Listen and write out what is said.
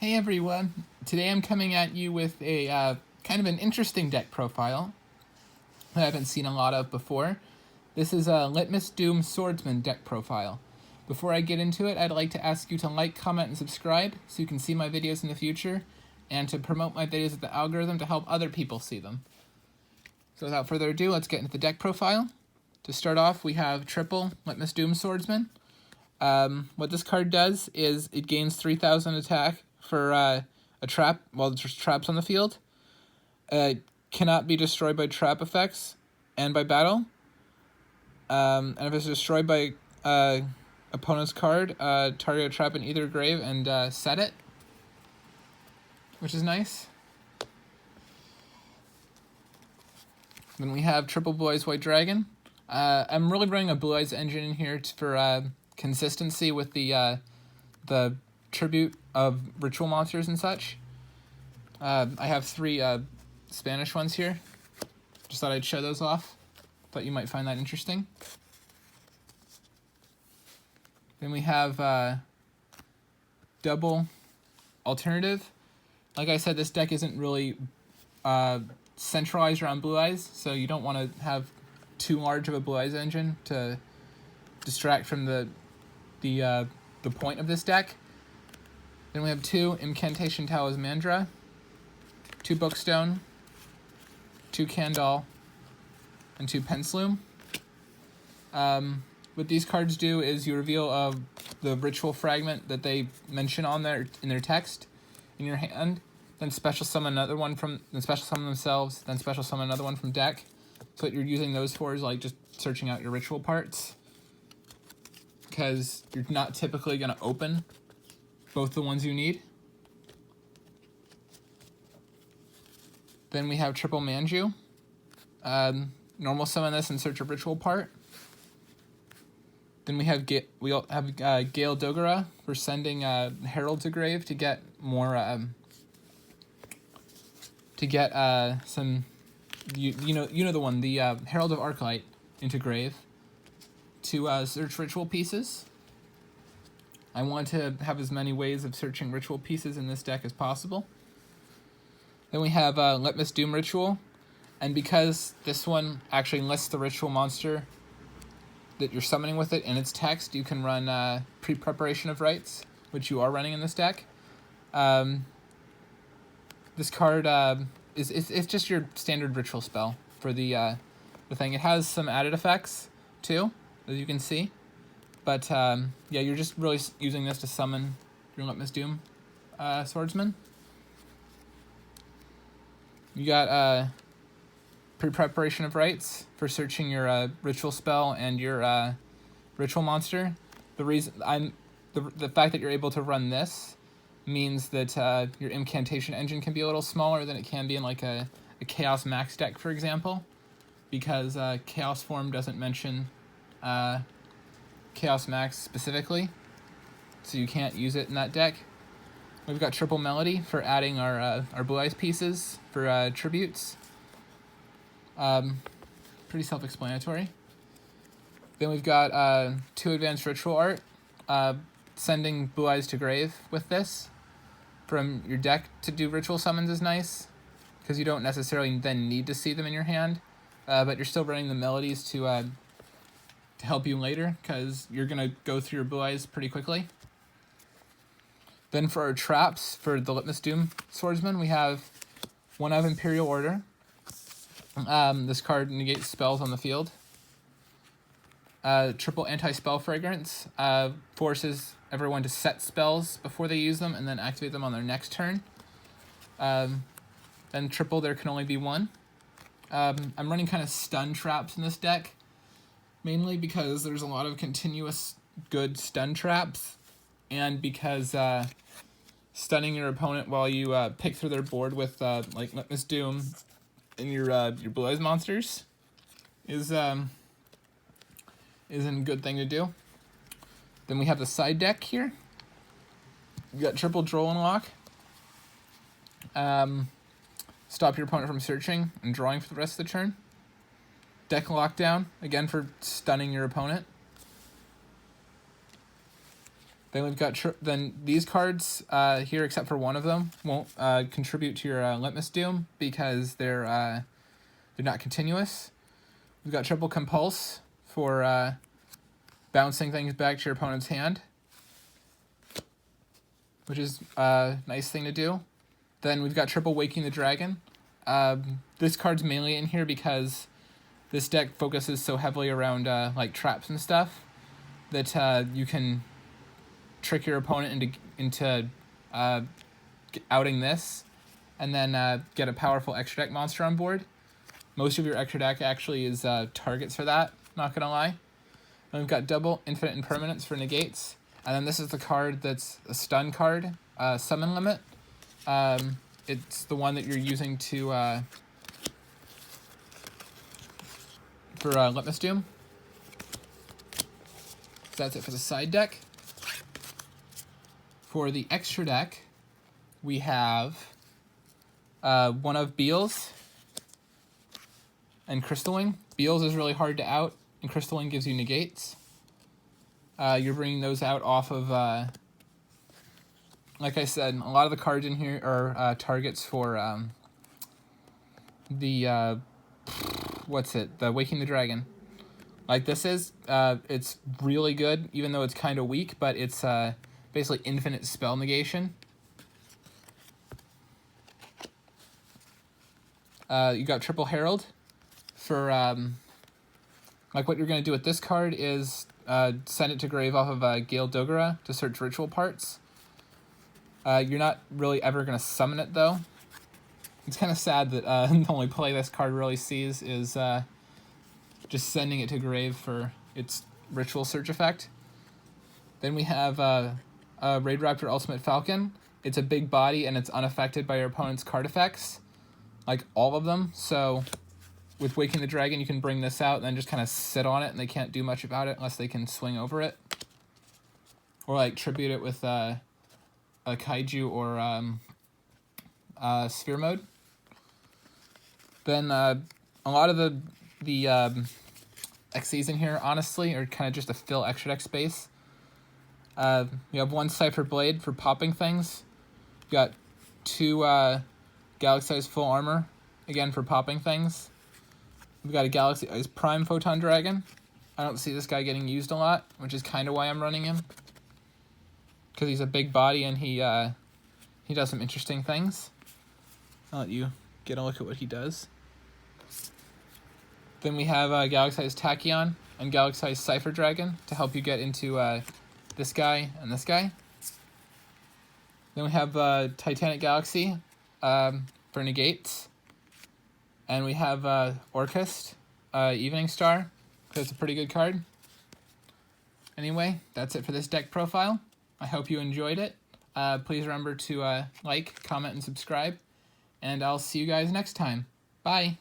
Hey everyone, today I'm coming at you with a kind of an interesting deck profile that I haven't seen a lot of before. This is a Litmus Doom Swordsman deck profile. Before I get into it, I'd like to ask you to like, comment, and subscribe so you can see my videos in the future, and to promote my videos with the algorithm to help other people see them. So without further ado, let's get into the deck profile. To start off, we have triple Litmus Doom Swordsman. What this card does is it gains 3,000 attack for a trap while there's traps on the field. Cannot be destroyed by trap effects and by battle. And if it's destroyed by opponent's card, target a trap in either grave and set it, which is nice. Then we have triple Blue Eyes White Dragon. I'm really running a Blue Eyes engine in here for consistency with the tribute of ritual monsters and such. I have three Spanish ones here. Just thought I'd show those off. Thought you might find that interesting. Then we have double alternative. Like I said, this deck isn't really centralized around Blue Eyes, so you don't want to have too large of a Blue Eyes engine to distract from the point of this deck. Then we have two Incantation Talismandra, two Bookstone, two Candle, and two Pensloom. What these cards do is you reveal the ritual fragment that they mention on in their text in your hand, then special summon another one then special summon themselves, then special summon another one from deck. So what you're using those for is like just searching out your ritual parts, because you're not typically going to open both the ones you need. Then we have triple Manju. Normal summon this and search a ritual part. Then we have Gale Dogara. We're sending Herald to grave to get more some you know the one, the Herald of Arclight into grave to search ritual pieces. I want to have as many ways of searching ritual pieces in this deck as possible. Then we have Litmus Doom Ritual, and because this one actually lists the ritual monster that you're summoning with it in its text, you can run Pre-Preparation of Rites, which you are running in this deck. This card it's just your standard ritual spell for the thing. It has some added effects too, as you can see. But yeah, you're just really using this to summon your Litmus Doom Swordsman. You got Pre-Preparation of Rites for searching your ritual spell and your ritual monster. The fact that you're able to run this means that your incantation engine can be a little smaller than it can be in like a Chaos Max deck, for example, because Chaos Form doesn't mention Chaos Max specifically, so you can't use it in that deck. We've got triple Melody for adding our Blue Eyes pieces for tributes. Pretty self-explanatory. Then we've got two Advanced Ritual Art. Sending Blue Eyes to grave with this from your deck to do ritual summons is nice, because you don't necessarily then need to see them in your hand, but you're still running the melodies to help you later, because you're going to go through your Blue Eyes pretty quickly. Then for our traps, for the Litmus Doom Swordsman, we have one of Imperial Order. This card negates spells on the field. Triple Anti-Spell Fragrance forces everyone to set spells before they use them and then activate them on their next turn. Then triple, there can only be one. I'm running kind of stun traps in this deck, mainly because there's a lot of continuous good stun traps, and because stunning your opponent while you pick through their board with like Litmus Doom and your Blue Eyes monsters isn't a good thing to do. Then we have the side deck here. We got triple Droll and Lock. Stop your opponent from searching and drawing for the rest of the turn. Deck Lockdown, again for stunning your opponent. Then we've got then these cards here, except for one of them, won't contribute to your Litmus Doom because they're not continuous. We've got triple compulse for bouncing things back to your opponent's hand, which is a nice thing to do. Then we've got triple waking the dragon. This card's mainly in here because this deck focuses so heavily around like traps and stuff that you can trick your opponent into outing this, and then get a powerful extra deck monster on board. Most of your extra deck actually is targets for that, not gonna lie. And we've got double infinite impermanence for negates. And then this is the card that's a stun card, summon limit. It's the one that you're using to for Litmus Doom. So that's it for the side deck. For the extra deck, we have one of Beals and Crystal Wing. Beals is really hard to out, and Crystal Wing gives you negates. You're bringing those out off of, like I said, a lot of the cards in here are targets for the, the Waking the Dragon. Like this is, it's really good, even though it's kind of weak, but it's basically infinite spell negation. You got Triple Herald for, like what you're going to do with this card is send it to grave off of Gale Dogara to search ritual parts. You're not really ever going to summon it, though. It's kind of sad that the only play this card really sees is just sending it to grave for its ritual search effect. Then we have Raid Raptor Ultimate Falcon. It's a big body and it's unaffected by your opponent's card effects. Like all of them. So with Waking the Dragon, you can bring this out and then just kind of sit on it and they can't do much about it unless they can swing over it. Or like tribute it with a Kaiju or Sphere Mode. Then a lot of the XCs in here, honestly, are kind of just to fill extra deck space. You have one Cypher Blade for popping things. You got two Galaxy-Size Full Armor, again for popping things. We've got a Galaxy Ice Prime Photon Dragon. I don't see this guy getting used a lot, which is kind of why I'm running him. Because he's a big body and he does some interesting things. I'll let you get a look at what he does. Then we have Galaxy-Size Tachyon and Galaxy-Size Cypher Dragon to help you get into this guy and this guy. Then we have Titanic Galaxy for negates. And we have Orcust, Evening Star, because it's a pretty good card. Anyway, that's it for this deck profile. I hope you enjoyed it. Please remember to like, comment, and subscribe. And I'll see you guys next time. Bye!